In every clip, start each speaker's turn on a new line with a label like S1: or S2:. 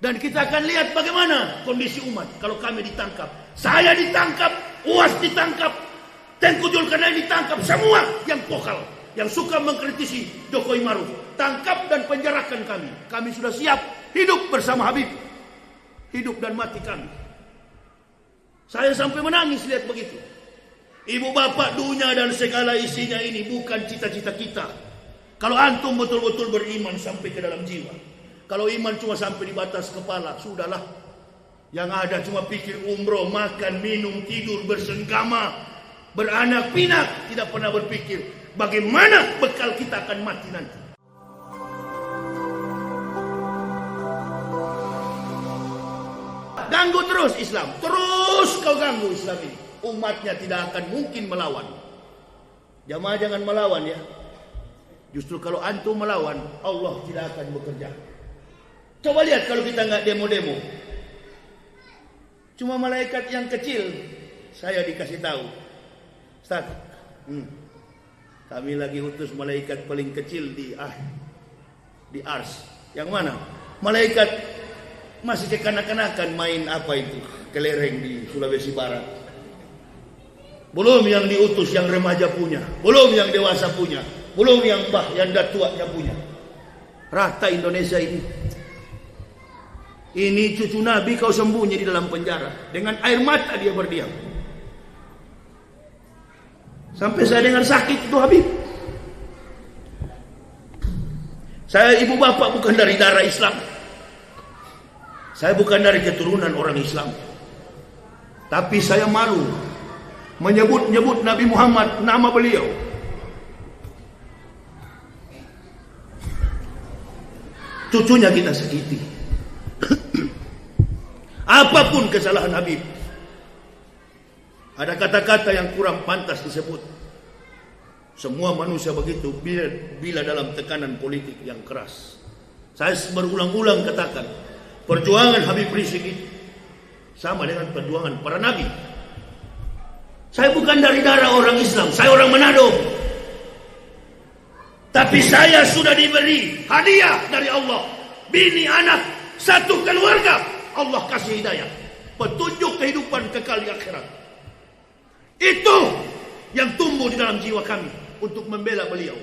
S1: Dan kita akan lihat bagaimana kondisi umat kalau kami ditangkap. Saya ditangkap, UAS ditangkap, Tengku Zulkarnain ditangkap, semua yang vokal, yang suka mengkritisi Jokowi Maruf, tangkap dan penjarakan kami. Kami sudah siap hidup bersama Habib. Hidup dan mati kami. Saya sampai menangis lihat begitu. Ibu bapak, dunia dan segala isinya ini bukan cita-cita kita. Kalau antum betul-betul beriman sampai ke dalam jiwa. Kalau iman cuma sampai di batas kepala, sudahlah. Yang ada cuma pikir umroh, makan, minum, tidur, bersenggama, beranak pinak, tidak pernah berpikir bagaimana bekal kita akan mati nanti. Ganggu terus Islam, terus kau ganggu Islam ini. Umatnya tidak akan mungkin melawan. Jamaah jangan melawan ya. Justru kalau antum melawan, Allah tidak akan bekerja. Coba lihat kalau kita nggak demo-demo. Cuma malaikat yang kecil, saya dikasih tahu. Ustaz, kami lagi utus malaikat paling kecil di Ars. Yang mana? Malaikat masih kekanak-kanakan main apa itu? Kelereng di Sulawesi Barat. Belum yang diutus yang remaja punya, belum yang dewasa punya, belum yang yang tuanya punya. Rata Indonesia ini. Ini cucu Nabi kau sembunyi di dalam penjara. Dengan air mata dia berdiam. Sampai saya dengar sakit itu Habib. Saya ibu bapak bukan dari darah Islam. Saya bukan dari keturunan orang Islam. Tapi saya malu menyebut-nyebut Nabi Muhammad, nama beliau. Cucunya kita sakiti. Apapun kesalahan Habib, ada kata-kata yang kurang pantas disebut. Semua manusia begitu bila dalam tekanan politik yang keras. Saya berulang-ulang katakan, perjuangan Habib Rizik itu sama dengan perjuangan para nabi. Saya bukan dari darah orang Islam, saya orang Manado. Tapi saya sudah diberi hadiah dari Allah, bini anak, satu keluarga. Allah kasih hidayah, petunjuk kehidupan kekal di akhirat. Itu yang tumbuh di dalam jiwa kami untuk membela beliau.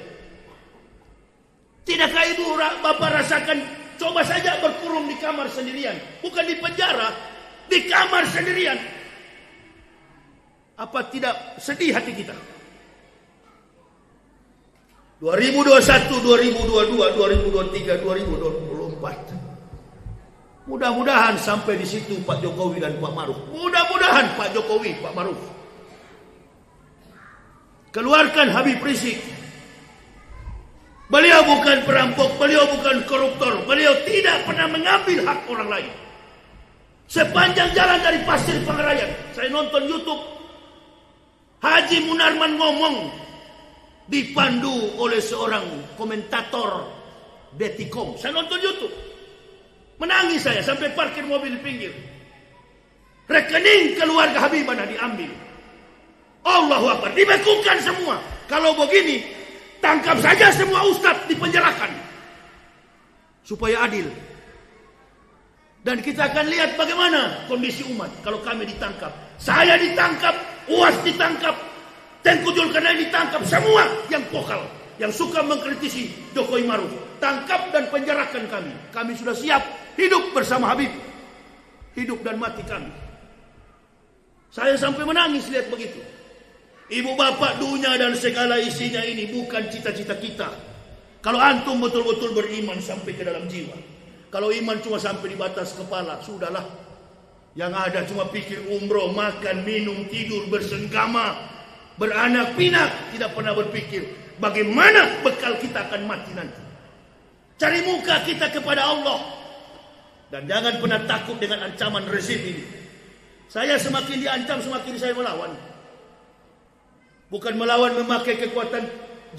S1: Tidakkah ibu bapak rasakan, coba saja berkurung di kamar sendirian, bukan di penjara, di kamar sendirian. Apa tidak sedih hati kita? 2021, 2022, 2023, 2024. Mudah-mudahan sampai di situ Pak Jokowi dan Pak Maruf. Mudah-mudahan Pak Jokowi, Pak Maruf keluarkan Habib Rizik. Beliau bukan perampok, beliau bukan koruptor, beliau tidak pernah mengambil hak orang lain. Sepanjang jalan dari Pasir Pangarayan, saya nonton YouTube, Haji Munarman ngomong, dipandu oleh seorang komentator Detikom. Saya nonton YouTube. Menangis saya sampai parkir mobil di pinggir. Rekening keluarga Habibana diambil. Allahu Akbar, dibekukan semua. Kalau begini, tangkap saja semua ustadz, dipenjarakan. Supaya adil. Dan kita akan lihat bagaimana kondisi umat kalau kami ditangkap. Saya ditangkap, UAS ditangkap, Tengku Zulkarnain ditangkap, semua yang vokal, yang suka mengkritisi Jokowi Maruf, tangkap dan penjarakan kami. Kami sudah siap hidup bersama Habib. Hidup dan mati kami. Saya sampai menangis lihat begitu. Ibu bapak, dunia dan segala isinya ini bukan cita-cita kita. Kalau antum betul-betul beriman sampai ke dalam jiwa. Kalau iman cuma sampai di batas kepala, sudahlah. Yang ada cuma pikir umroh, makan, minum, tidur, bersenggama, beranak pinak, tidak pernah berpikir bagaimana bekal kita akan mati nanti. Cari muka kita kepada Allah. Dan jangan pernah takut dengan ancaman rezim ini. Saya semakin diancam, semakin saya melawan. Bukan melawan memakai kekuatan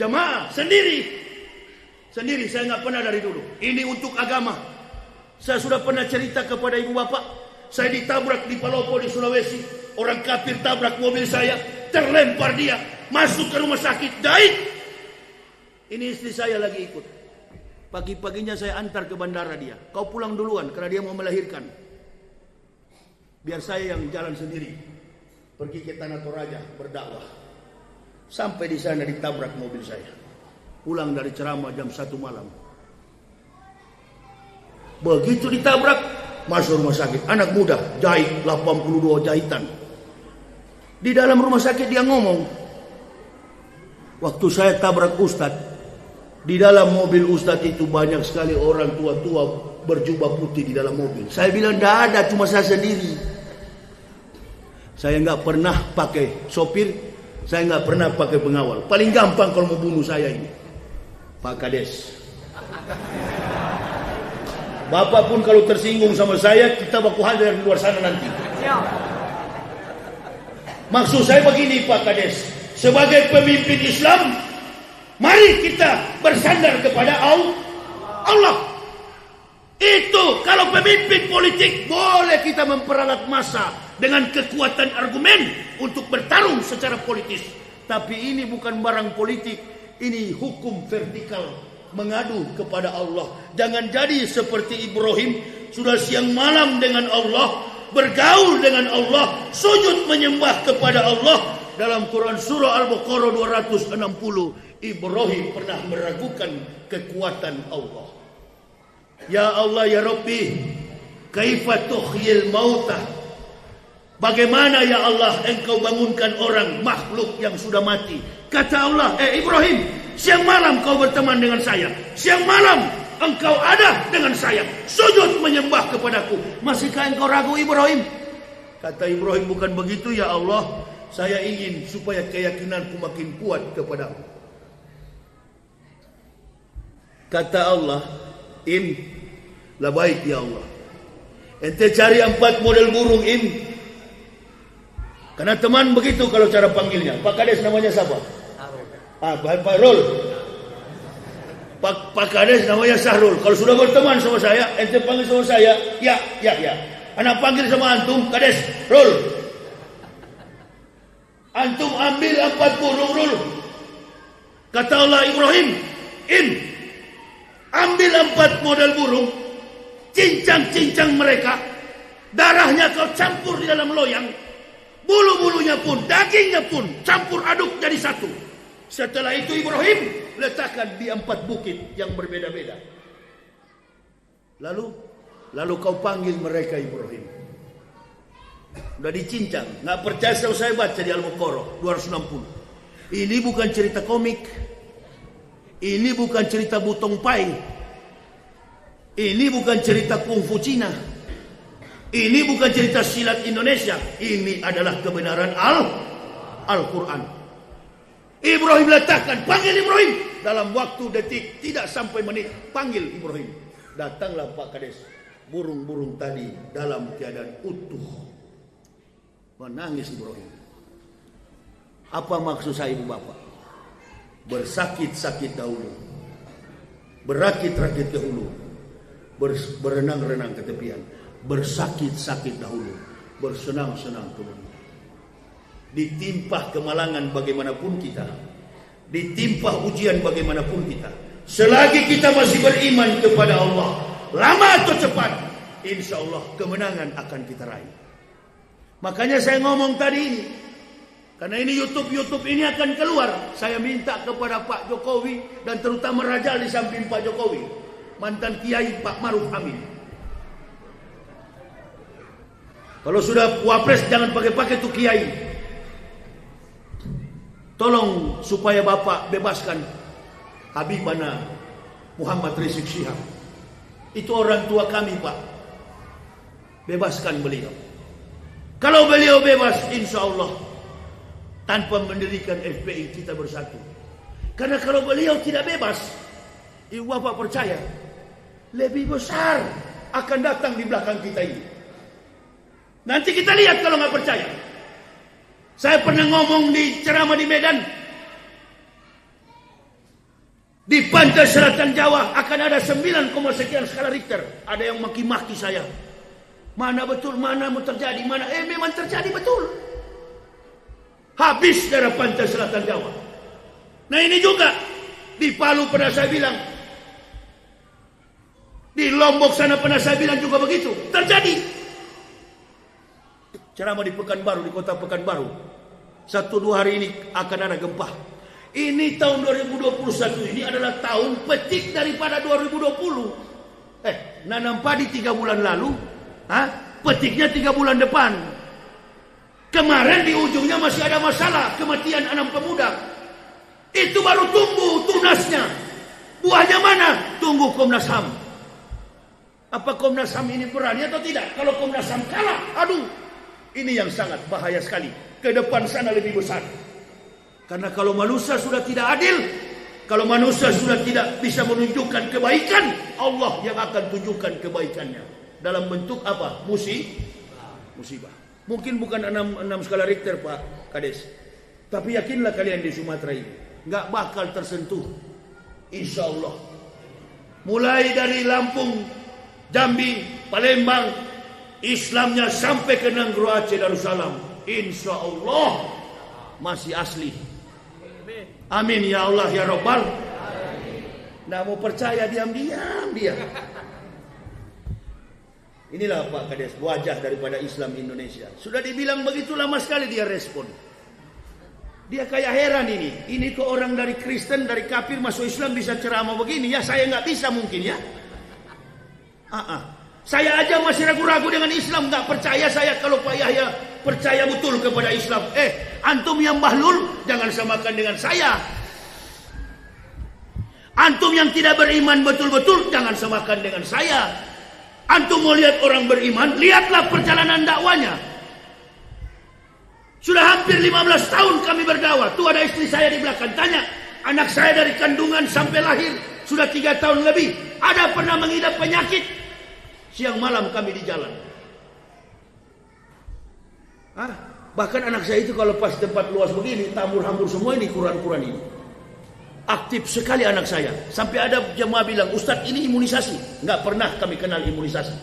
S1: jamaah, sendiri. Sendiri, saya nggak pernah dari dulu. Ini untuk agama. Saya sudah pernah cerita kepada ibu bapak. Saya ditabrak di Palopo di Sulawesi. Orang kafir tabrak mobil saya. Terlempar dia. Masuk ke rumah sakit. Daik. Ini istri saya lagi ikut. Pagi-paginya saya antar ke bandara dia. Kau pulang duluan karena dia mau melahirkan. Biar saya yang jalan sendiri. Pergi ke Tanah Toraja berdakwah. Sampai di sana ditabrak mobil saya. Pulang dari ceramah jam 1 malam. Begitu ditabrak, masuk rumah sakit. Anak muda, jahit 82 jahitan. Di dalam rumah sakit dia ngomong. Waktu saya tabrak Ustadz, di dalam mobil Ustadz itu banyak sekali orang tua-tua berjubah putih di dalam mobil. Saya bilang tidak ada, cuma saya sendiri. Saya nggak pernah pakai sopir, saya nggak pernah pakai pengawal. Paling gampang kalau mau bunuh saya ini, Pak Kades. Bapak pun kalau tersinggung sama saya, kita baku hadir di luar sana nanti. Maksud saya begini Pak Kades, sebagai pemimpin Islam, mari kita bersandar kepada Allah. Itu kalau pemimpin politik boleh kita memperalat massa dengan kekuatan argumen untuk bertarung secara politis. Tapi ini bukan barang politik, ini hukum vertikal, mengadu kepada Allah. Jangan jadi seperti Ibrahim, sudah siang malam dengan Allah, bergaul dengan Allah, sujud menyembah kepada Allah. Dalam Quran surah Al-Baqarah 260, Ibrahim pernah meragukan kekuatan Allah. Ya Allah ya Rabbi, kaifa tuhyil mautah? Bagaimana ya Allah engkau bangunkan orang makhluk yang sudah mati? Kata Allah, Ibrahim, siang malam kau berteman dengan saya, siang malam engkau ada dengan saya, sujud menyembah kepadaku. Masihkah engkau ragu Ibrahim? Kata Ibrahim, bukan begitu ya Allah, saya ingin supaya keyakinanku makin kuat kepadamu. Kata Allah, lah baik ya Allah, ente cari 4 model burung karena teman begitu kalau cara panggilnya. Pak Kades namanya siapa? Pak Rul. Pak Kades namanya Sahrul. Kalau sudah berteman sama saya, ente panggil sama saya, ya. Anak panggil sama antum, Kades, Rul. Antum ambil 4 burung, Rul. Kata Allah, Ibrahim, ambil 4 model burung, cincang-cincang mereka, darahnya kau campur di dalam loyang, bulu-bulunya pun, dagingnya pun campur aduk jadi satu. Setelah itu Ibrahim letakkan di 4 bukit yang berbeda-beda. Lalu kau panggil mereka Ibrahim. Udah dicincang, nggak percaya saya baca di Al-Baqarah 260. Ini bukan cerita komik. Ini bukan cerita Butong Pai. Ini bukan cerita kungfu Cina. Ini bukan cerita silat Indonesia. Ini adalah kebenaran Al-Quran. Ibrahim letakkan, panggil Ibrahim. Dalam waktu detik, tidak sampai menit, panggil Ibrahim. Datanglah Pak Kades. Burung-burung tadi dalam keadaan utuh. Menangis Ibrahim. Apa maksud saya ibu bapak? Bersakit-sakit dahulu, berakit-rakit ke hulu, berenang-renang ke tepian. Bersakit-sakit dahulu, bersenang-senang kemudian. Ditimpa kemalangan bagaimanapun kita, ditimpa ujian bagaimanapun kita, selagi kita masih beriman kepada Allah, lama atau cepat, insya Allah kemenangan akan kita raih. Makanya saya ngomong tadi ini, karena ini YouTube ini akan keluar. Saya minta kepada Pak Jokowi dan terutama Raja di samping Pak Jokowi, mantan Kiai Pak Maruf Amin. Kalau sudah wapres jangan pakai-pakai tuh Kiai. Tolong supaya Bapak bebaskan Habibana Muhammad Rizik Syihab. Itu orang tua kami Pak. Bebaskan beliau. Kalau beliau bebas, insya Allah tanpa mendirikan FPI kita bersatu. Karena kalau beliau tidak bebas, ibu bapak percaya, lebih besar akan datang di belakang kita ini. Nanti kita lihat kalau nggak percaya. Saya pernah ngomong di ceramah di Medan, di pantai selatan Jawa akan ada 9, sekian skala Richter. Ada yang maki-maki saya. Mana betul, mana mau terjadi, mana memang terjadi betul. Habis daerah pantai selatan Jawa. Nah ini juga di Palu pernah saya bilang, Di Lombok sana pernah saya bilang juga begitu. Terjadi. Ceramah di Pekanbaru, di kota Pekanbaru. 1-2 hari ini akan ada gempa. Ini tahun 2021 ini adalah tahun petik daripada 2020. Nanam padi 3 bulan lalu, petiknya 3 bulan depan. Kemarin di ujungnya masih ada masalah, kematian 6 pemuda. Itu baru tumbuh tunasnya. Buahnya mana? Tunggu Komnas HAM. Apa Komnas HAM ini berani atau tidak? Kalau Komnas HAM kalah, aduh, ini yang sangat bahaya sekali. Ke depan sana lebih besar. Karena kalau manusia sudah tidak adil, kalau manusia sudah tidak bisa menunjukkan kebaikan, Allah yang akan tunjukkan kebaikannya. Dalam bentuk apa? Musibah. Mungkin bukan 6 skala Richter, Pak Kades. Tapi yakinlah kalian di Sumatera ini, nggak bakal tersentuh. Insya Allah. Mulai dari Lampung, Jambi, Palembang, Islamnya sampai ke Nanggro Aceh, Darussalam. Insya Allah masih asli. Amin ya Allah ya Rabbal. Nggak mau percaya, diam-diam dia. Inilah Pak Kades, wajah daripada Islam Indonesia. Sudah dibilang begitu lama sekali dia respon. Dia kayak heran ini. Ini kok orang dari Kristen, dari kafir masuk Islam bisa ceramah begini. Ya saya nggak bisa mungkin ya. Saya aja masih ragu-ragu dengan Islam. Nggak percaya saya kalau Pak Yahya percaya betul kepada Islam. Antum yang bahlul jangan samakan dengan saya. Antum yang tidak beriman betul-betul jangan samakan dengan saya. Antum mau lihat orang beriman, lihatlah perjalanan dakwanya. Sudah hampir 15 tahun kami berdakwah. Tuh ada istri saya di belakang, tanya. Anak saya dari kandungan sampai lahir sudah 3 tahun lebih. Ada pernah mengidap penyakit? Siang malam kami di jalan. Bahkan anak saya itu kalau pas tempat luas begini, tambur-hambur semua ini Quran-Quran ini. Aktif sekali anak saya. Sampai ada jemaah bilang, Ustadz ini imunisasi. Nggak pernah kami kenal imunisasi.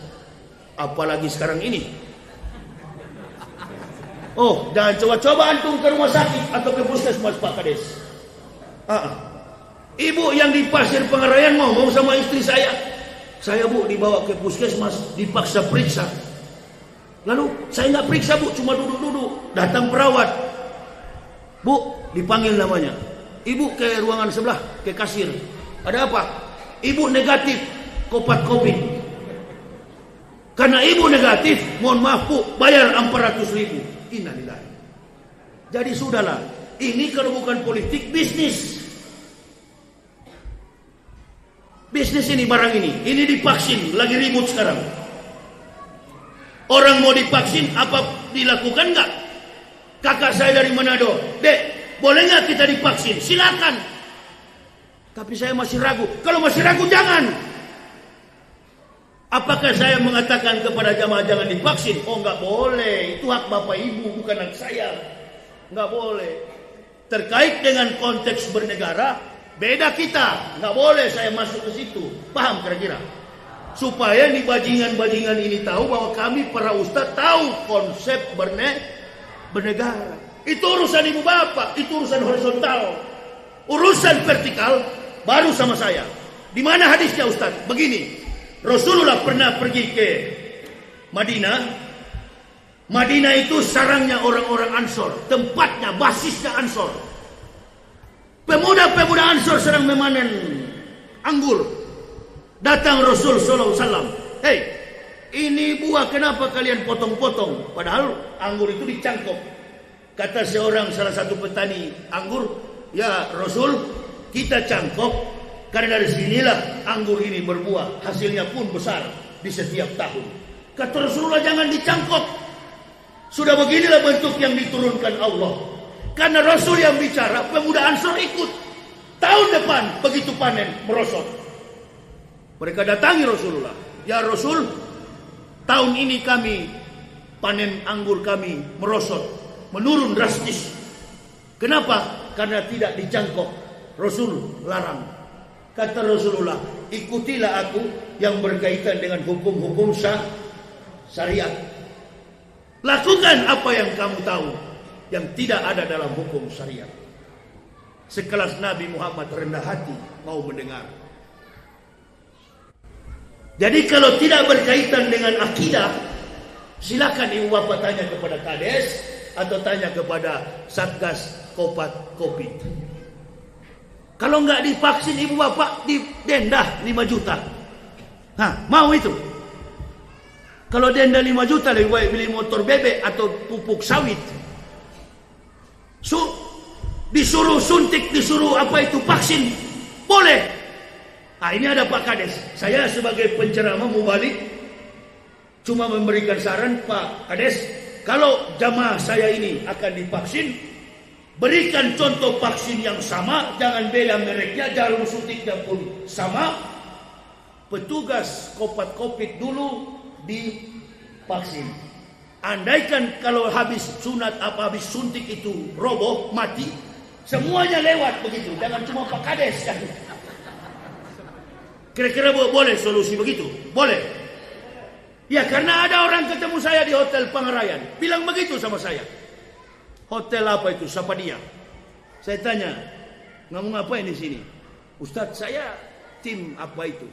S1: Apalagi sekarang ini. Oh, jangan coba-coba antum ke rumah sakit atau ke puskesmas Pak Kades. Ibu yang di Pasir Pengarayan ngomong sama istri saya. Saya Bu dibawa ke puskesmas, dipaksa periksa. Lalu saya nggak periksa Bu, cuma duduk-duduk. Datang perawat. Bu, dipanggil namanya. Ibu ke ruangan sebelah, ke kasir. Ada apa? Ibu negatif Covid. Karena ibu negatif, mohon maaf Bu, bayar 400.000. Innalillahi. Jadi sudahlah, ini kalau bukan politik, bisnis. Bisnis ini, barang ini divaksin, lagi ribut sekarang. Orang mau divaksin, apa dilakukan nggak? Kakak saya dari Manado, Dek, boleh nggak kita divaksin? Silakan. Tapi saya masih ragu. Kalau masih ragu, jangan. Apakah saya mengatakan kepada jamaah jangan divaksin? Oh, nggak boleh. Itu hak bapak ibu, bukan hak saya. Nggak boleh. Terkait dengan konteks bernegara, beda kita. Nggak boleh saya masuk ke situ. Paham kira-kira? Supaya nih bajingan-bajingan ini tahu bahwa kami para ustadz tahu konsep bernegara. Itu urusan ibu bapak, itu urusan horizontal. Urusan vertikal baru sama saya. Di mana hadisnya Ustaz? Begini, Rasulullah pernah pergi ke Madinah. Madinah itu sarangnya orang-orang Ansor, tempatnya, basisnya Ansor. Pemuda-pemuda Ansor sedang memanen anggur. Datang Rasul sallallahu alaihi wasallam. Hei, ini buah kenapa kalian potong-potong? Padahal anggur itu dicangkok. Kata seorang salah satu petani anggur, ya Rasul, kita cangkok karena dari sinilah anggur ini berbuah, hasilnya pun besar di setiap tahun. Kata Rasulullah, jangan dicangkok. Sudah beginilah bentuk yang diturunkan Allah. Karena Rasul yang bicara, pemuda Ansor ikut. Tahun depan begitu panen merosot. Mereka datangi Rasulullah. Ya Rasul, tahun ini kami panen anggur kami merosot, menurun drastis. Kenapa? Karena tidak dicangkok. Rasul larang. Kata Rasulullah, ikutilah aku yang berkaitan dengan hukum-hukum syariat. Lakukan apa yang kamu tahu yang tidak ada dalam hukum syariat. Sekelas Nabi Muhammad rendah hati mau mendengar. Jadi kalau tidak berkaitan dengan akidah, silakan ibu bapak tanya kepada Kades atau tanya kepada Satgas Kopat Covid. Kalau nggak divaksin ibu bapak didenda 5 juta. Mau itu? Kalau denda 5 juta lebih baik beli motor bebek atau pupuk sawit. Disuruh suntik, disuruh vaksin, boleh. Ini ada Pak Kades. Saya sebagai penceramah mau balik, cuma memberikan saran Pak Kades, kalau jamaah saya ini akan divaksin, berikan contoh vaksin yang sama, jangan beda mereknya, jarum suntiknya pun sama. Petugas Kopat Covid dulu divaksin. Andaikan kalau habis sunat habis suntik itu roboh, mati, semuanya lewat begitu. Jangan cuma Pak Kades kan. Kira-kira boleh solusi begitu? Boleh. Ya, karena ada orang ketemu saya di Hotel Pangarayan, bilang begitu sama saya. Hotel apa itu? Sapadia. Saya tanya, ngomong ngapain di sini? Ustadz, saya tim apa itu?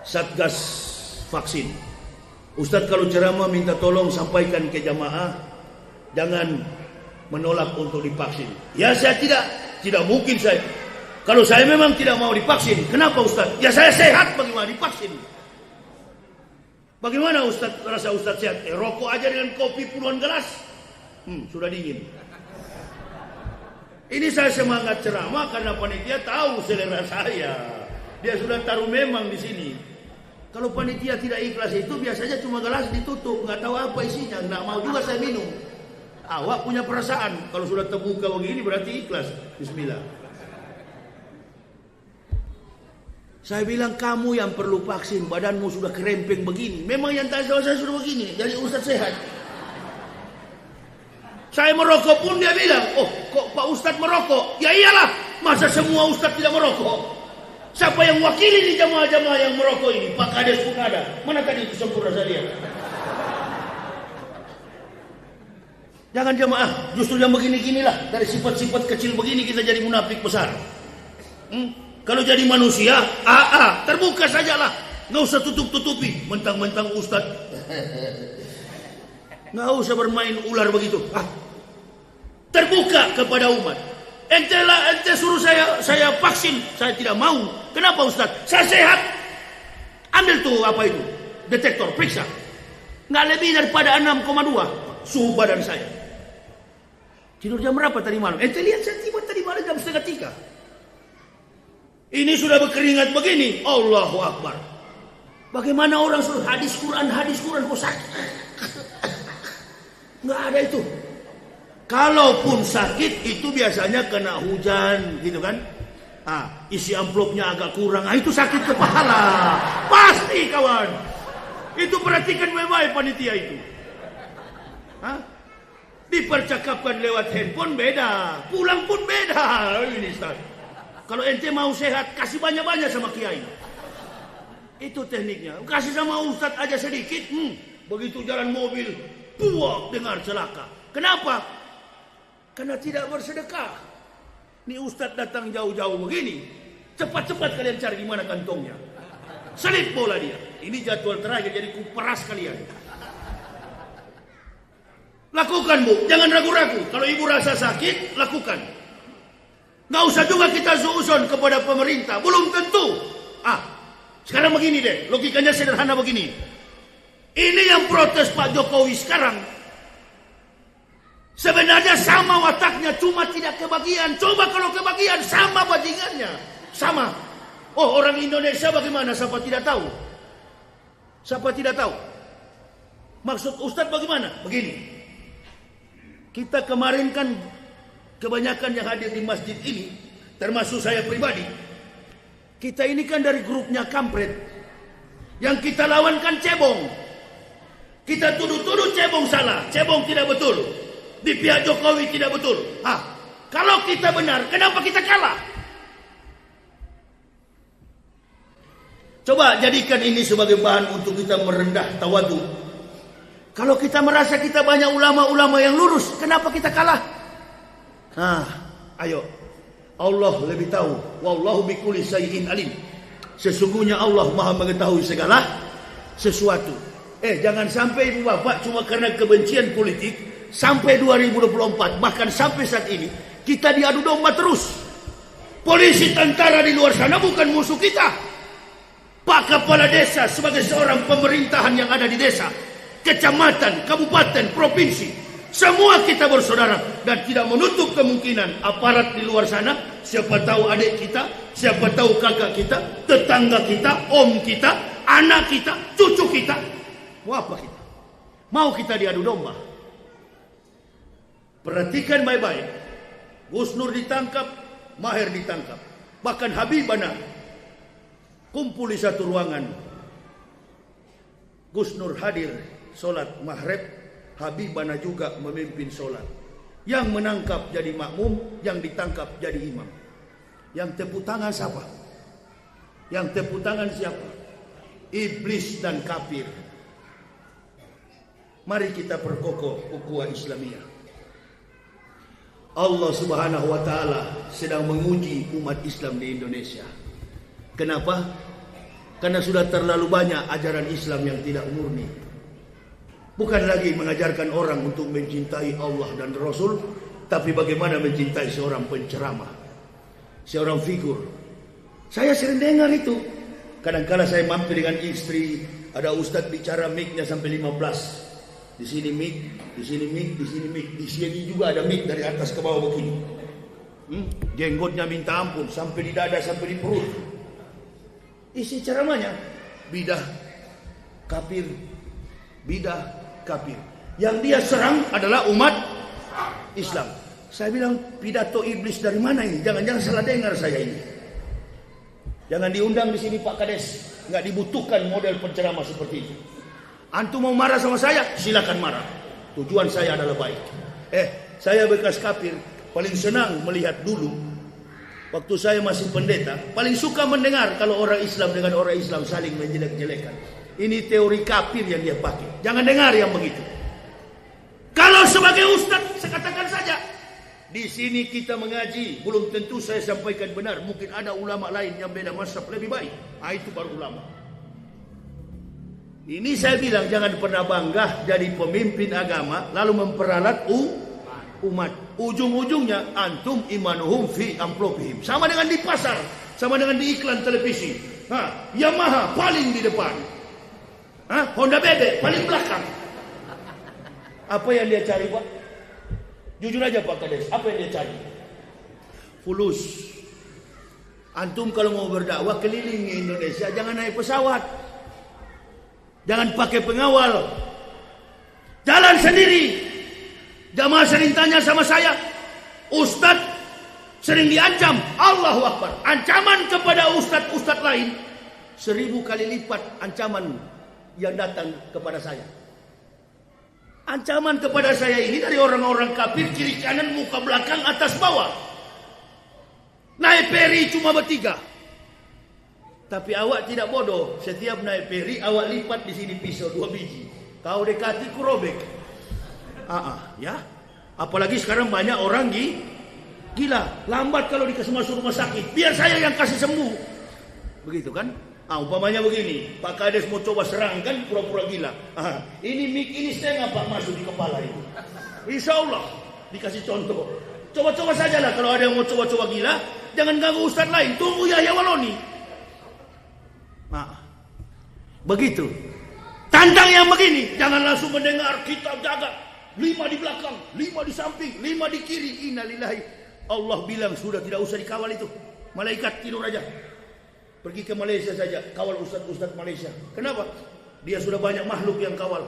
S1: Satgas vaksin. Ustadz kalau ceramah minta tolong sampaikan ke jamaah, jangan menolak untuk divaksin. Ya, saya tidak mungkin saya. Kalau saya memang tidak mau divaksin, kenapa Ustaz? Ya saya sehat, bagaimana divaksin? Bagaimana Ustaz rasa Ustaz sehat? Rokok aja dengan kopi puluhan gelas, sudah dingin. Ini saya semangat ceramah karena panitia tahu selera saya. Dia sudah taruh memang di sini. Kalau panitia tidak ikhlas itu biasanya cuma gelas ditutup, nggak tahu apa isinya, nggak mau juga saya minum. Awak punya perasaan, kalau sudah terbuka begini berarti ikhlas. Bismillah. Saya bilang, kamu yang perlu vaksin, badanmu sudah kerempeng begini. Memang yang tak saya sudah begini, jadi Ustaz sehat. Saya merokok pun dia bilang, oh kok Pak Ustaz merokok? Ya iyalah, masa semua Ustaz tidak merokok? Siapa yang wakili di jamaah-jamaah yang merokok ini? Pak Kades pun ada. Mana tadi itu sempurna saya lihat? Jangan jamaah, justru yang begini-ginilah. Dari sifat-sifat kecil begini kita jadi munafik besar. Kalau jadi manusia, terbuka sajalah. Nggak usah tutup-tutupi. Mentang-mentang Ustaz. Nggak usah bermain ular begitu. Terbuka kepada umat. Ente suruh saya vaksin. Saya tidak mau. Kenapa Ustaz? Saya sehat. Ambil tuh detektor, periksa. Nggak lebih daripada 6,2 suhu badan saya. Tidur jam berapa tadi malam? Ente lihat saya tiba tadi malam jam 2:30. Ini sudah berkeringat begini. Allahu Akbar. Bagaimana orang suruh hadis Quran kok sakit? Nggak ada itu. Kalaupun sakit itu biasanya kena hujan gitu kan. Isi amplopnya agak kurang. Itu sakit kepala. Pasti kawan. Itu perhatikan baik-baik panitia itu. Dipercakapkan lewat handphone beda. Pulang pun beda. Ini Ustaz. Kalau ente mau sehat, kasih banyak-banyak sama kiai. Itu tekniknya. Kasih sama ustaz aja sedikit. Begitu jalan mobil, puak dengar celaka. Kenapa? Karena tidak bersedekah. Ini ustaz datang jauh-jauh begini. Cepat-cepat kalian cari di mana kantongnya. Selip bola dia. Ini jadwal terakhir, jadi kuperas kalian. Lakukan Bu, jangan ragu-ragu. Kalau ibu rasa sakit, lakukan. Nggak usah juga kita suuzon kepada pemerintah. Belum tentu. Sekarang begini deh. Logikanya sederhana begini. Ini yang protes Pak Jokowi sekarang. Sebenarnya sama wataknya. Cuma tidak kebagian. Coba kalau kebagian sama bajingannya. Sama. Oh, orang Indonesia bagaimana? Siapa tidak tahu? Siapa tidak tahu? Maksud Ustadz bagaimana? Begini. Kita kemarin kan kebanyakan yang hadir di masjid ini, termasuk saya pribadi, kita ini kan dari grupnya kampret. Yang kita lawan kan cebong. Kita tuduh-tuduh cebong salah, cebong tidak betul. Di pihak Jokowi tidak betul. Kalau kita benar, kenapa kita kalah? Coba jadikan ini sebagai bahan untuk kita merendah tawadu. Kalau kita merasa kita banyak ulama-ulama yang lurus, kenapa kita kalah? Ayo. Allah lebih tahu. Wallahu bikulli syai'in alim. Sesungguhnya Allah Maha mengetahui segala sesuatu. Jangan sampai ibu bapak cuma karena kebencian politik sampai 2024, bahkan sampai saat ini kita diadu domba terus. Polisi, tentara di luar sana bukan musuh kita. Pak Kepala Desa sebagai seorang pemerintahan yang ada di desa, kecamatan, kabupaten, provinsi, semua kita bersaudara dan tidak menutup kemungkinan aparat di luar sana, siapa tahu adik kita, siapa tahu kakak kita, tetangga kita, om kita, anak kita, cucu kita. Mau apa kita? Mau kita diadu domba? Perhatikan baik-baik. Gus Nur ditangkap, Maher ditangkap. Bahkan Habibana kumpul di satu ruangan. Gus Nur hadir solat maghrib, Habibana juga memimpin solat. Yang menangkap jadi makmum, yang ditangkap jadi imam. Yang tepuk tangan siapa? Yang tepuk tangan siapa? Iblis dan kafir. Mari kita perkokoh ukhuwah Islamiyah. Allah Subhanahu wa taala sedang menguji umat Islam di Indonesia. Kenapa? Karena sudah terlalu banyak ajaran Islam yang tidak murni. Bukan lagi mengajarkan orang untuk mencintai Allah dan Rasul, tapi bagaimana mencintai seorang penceramah, seorang figur. Saya sering dengar itu. Kadang-kadang saya mampir dengan istri, ada ustadz bicara mic-nya sampai 15. Di sini mic, di sini mic, di sini mic, di sini juga ada mic dari atas ke bawah begini. Jenggotnya minta ampun sampai di dada, sampai di perut. Isi ceramahnya bidah, kafir, bidah, kafir. Yang dia serang adalah umat Islam. Saya bilang, pidato iblis dari mana ini? Jangan-jangan salah dengar saya ini. Jangan diundang di sini Pak Kades. Nggak dibutuhkan model penceramah seperti itu. Antum mau marah sama saya? Silakan marah. Tujuan saya adalah baik. Saya bekas kafir, paling senang melihat dulu waktu saya masih pendeta, paling suka mendengar kalau orang Islam dengan orang Islam saling menjelek-jelekan. Ini teori kafir yang dia pakai. Jangan dengar yang begitu. Kalau sebagai ustaz, saya katakan saja, di sini kita mengaji, belum tentu saya sampaikan benar. Mungkin ada ulama lain yang beda mazhab lebih baik. Itu baru ulama. Ini saya bilang jangan pernah bangga jadi pemimpin agama lalu memperalat umat. Ujung-ujungnya antum imanuhum fi amplopihim. Sama dengan di pasar, sama dengan di iklan televisi. Yamaha paling di depan. Honda Bebek paling belakang. Apa yang dia cari, Pak? Jujur aja Pak Kades, apa yang dia cari? Fulus. Antum kalau mau berdakwah keliling Indonesia jangan naik pesawat. Jangan pakai pengawal. Jalan sendiri. Jamaah sering tanya sama saya, Ustadz sering diancam. Allahu Akbar. Ancaman kepada ustadz-ustadz lain 1000 kali lipat ancaman yang datang kepada saya. Ancaman kepada saya ini dari orang-orang kafir, kiri kanan, muka belakang, atas bawah. Naik peri cuma bertiga. Tapi awak tidak bodoh. Setiap naik peri awak lipat di sini pisau 2 biji. Kau dekati ku robek. Ya. Apalagi sekarang banyak orang gila. Lambat kalau dikasih masuk rumah sakit. Biar saya yang kasih sembuh. Begitu kan? Umpamanya begini. Pak Kades mau coba serang kan pura-pura gila. Ini mic ini setengah Pak masuk di kepala ini. Insya Allah dikasih contoh. Coba-coba sajalah kalau ada yang mau coba-coba gila. Jangan ganggu ustadz lain. Tunggu Yahya Waloni. Begitu. Tantang yang begini. Jangan langsung mendengar, kita jaga 5 di belakang, 5 di samping, 5 di kiri. Innalillahi. Allah bilang sudah tidak usah dikawal itu. Malaikat tidur aja. Pergi ke Malaysia saja, kawal ustadz-ustadz Malaysia. Kenapa? Dia sudah banyak makhluk yang kawal.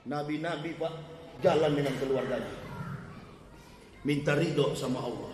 S1: Nabi-nabi Pak jalan dengan keluarganya. Minta ridho sama Allah.